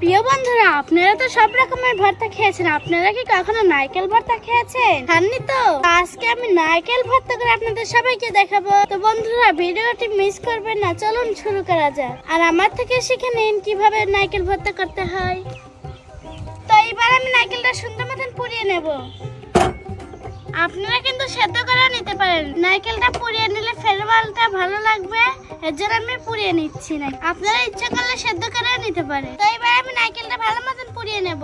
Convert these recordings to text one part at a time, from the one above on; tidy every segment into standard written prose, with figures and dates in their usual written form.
প্রিয় বন্ধুরা, আপনারা তো সব রকমের ভর্তা খেয়েছেন। আপনারা কি কখনো নারকেল ভর্তা খেয়েছেন? খাননি তো? আজকে আমি নারকেল ভর্তা করে আপনাদের সবাইকে দেখাবো। তো বন্ধুরা, ভিডিওটি মিস করবেন না। চলুন শুরু করা যাক। আর আমার থেকে শিখে নিন কিভাবে নারকেল ভর্তা করতে হয়। তো এবার আমি নারকেলটা সুন্দর মতন পুড়িয়ে নেব। আপনারা কিন্তু সেদ্ধ করে নিতে পারেন। নারকেলটা পুড়িয়ে নিলে ফ্লেভারটা ভালো লাগবে, এর জন্য আমি পুড়িয়ে নিচ্ছি না। আপনারা ইচ্ছা করলে সেদ্ধ করে নিতে পারেন। তো এবার আমি নারকেলটা ভালো মতন পুড়িয়ে নেব।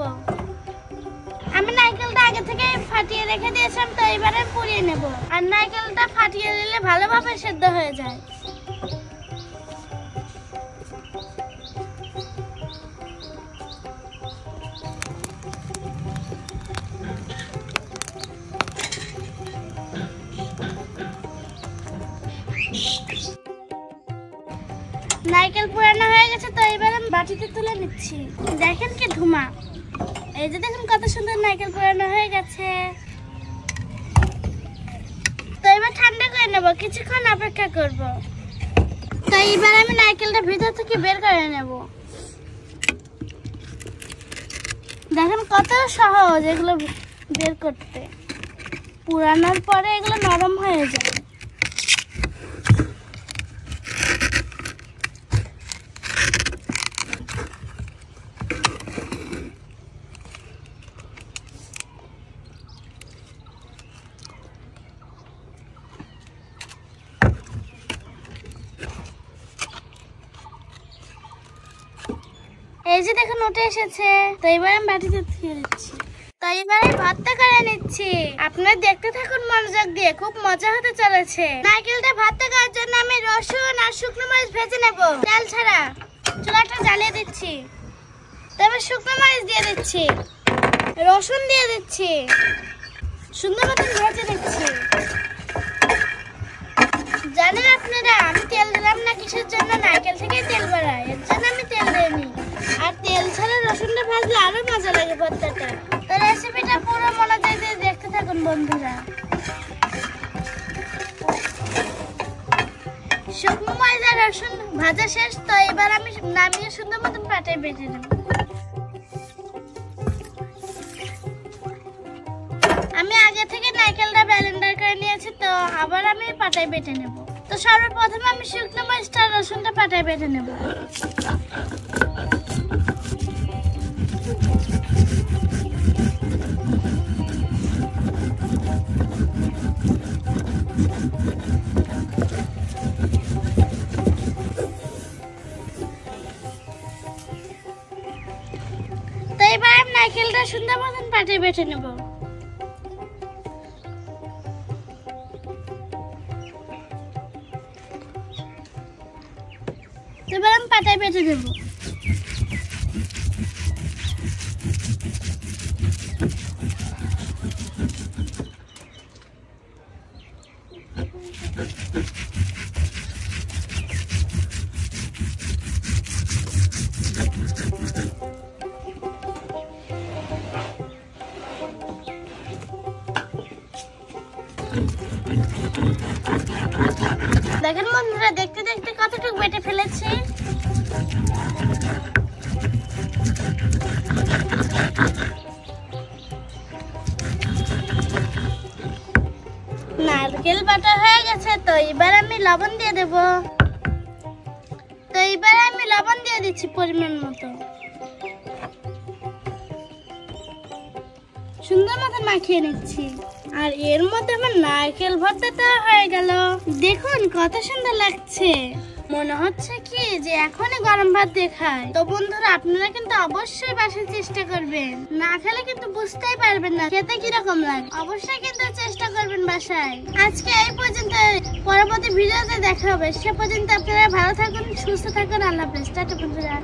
আমি নারকেলটা আগে থেকে ফাটিয়ে রেখে দিয়েছিলাম, তো এবার আমি পুড়িয়ে নেব। আর নারকেলটা ফাটিয়ে নিলে ভালোভাবে সেদ্ধ হয়ে যায়। নারকেল পুরানো হয়ে গেছে, তো এবার আমি বাটিতে তুলে নিচ্ছি। দেখেন কি ধুমা, এই যে দেখুন কত সুন্দর নারকেল পুরানো হয়ে গেছে। তো এবার ঠান্ডা করে নেব, কিছুক্ষণ অপেক্ষা করব। তো এবার আমি নারকেলটা ভিতর থেকে বের করে নেব। দেখেন কত সহজ এগুলো বের করতে। পুরানোর পরে এগুলো নরম হয়ে যায়। এই যে দেখুন উঠে এসেছে। তো এবার আমি বাটিতে দিয়ে দিচ্ছি। তো এবার ভর্তা করে নিচ্ছি। আপনারা দেখতে থাকুন মনোযোগ দিয়ে, খুব মজা হতে চলেছে। নারকেলটা ভর্তা করার জন্য আমি রসুন আর শুকনো মরিচ ভেজে নেব, তেল ছাড়া। চুলাটা জ্বালিয়ে দিচ্ছি। তারপর শুকনো মরিচ দিয়ে দিচ্ছি, রসুন দিয়ে দিচ্ছি, সুন্দর মতন ভেজে দিচ্ছি। জানেন আপনারা আমি তেল দিলাম না কিসের জন্য? নারকেল থেকে তেল বেরোয়, এর জন্য আমি তেল দিইনি। আর তেল ছাড়া রসুনটা ভাজলে আরো মজা লাগে ভর্তাটা। তো রেসিপিটা পুরো মনোযোগ দিয়ে দেখতে থাকুন বন্ধুরা। শুকনো মরিচ আর রসুন ভাজা শেষ। তো এবার আমি নামিয়ে সুন্দর মতন পাটায় বেটে নেব। আমি আগে থেকে নারকেলটা ব্লেন্ডার করে নিয়েছি, তো আবার আমি পাটায় বেটে নেব। তো সর্বপ্রথমে আমি শুকনো মরিচটা আর রসুনটা পাটায় বেটে নেব। তো এবার আমি নারকেলটা সুন্দর মতন পাটায় বেটে নেব। এবার আমি পাটায় বেটে দেব। দেখেন বন্ধুরা, দেখতে দেখতে কতটুকু বেটে ফেলেছি। নারকেল বাটা হয়ে গেছে। তো এবার আমি লবণ দিয়ে দেব। তো এবার আমি লবণ দিয়ে দিচ্ছি পরিমাণ মতো। সুন্দর মতো মাখিয়ে নিচ্ছি। আর এর মধ্যে আমার নারকেল ভর্তাটা হয়ে গেল। দেখুন কত সুন্দর লাগছে। মনে হচ্ছে কি যে এখনই গরম ভাত দিয়ে খাই। তো বন্ধুরা, আপনারা কিন্তু অবশ্যই বাসায় চেষ্টা করবেন। না খেলে কিন্তু বুঝতেই পারবেন না খেতে কিরকম লাগে। অবশ্যই কিন্তু চেষ্টা করবেন বাসায়। আজকে এই পর্যন্ত, পরবর্তী ভিডিওতে দেখা হবে। সে পর্যন্ত আপনারা ভালো থাকুন, সুস্থ থাকুন। আল্লাহ হাফেজ। টাটা বন্ধুরা।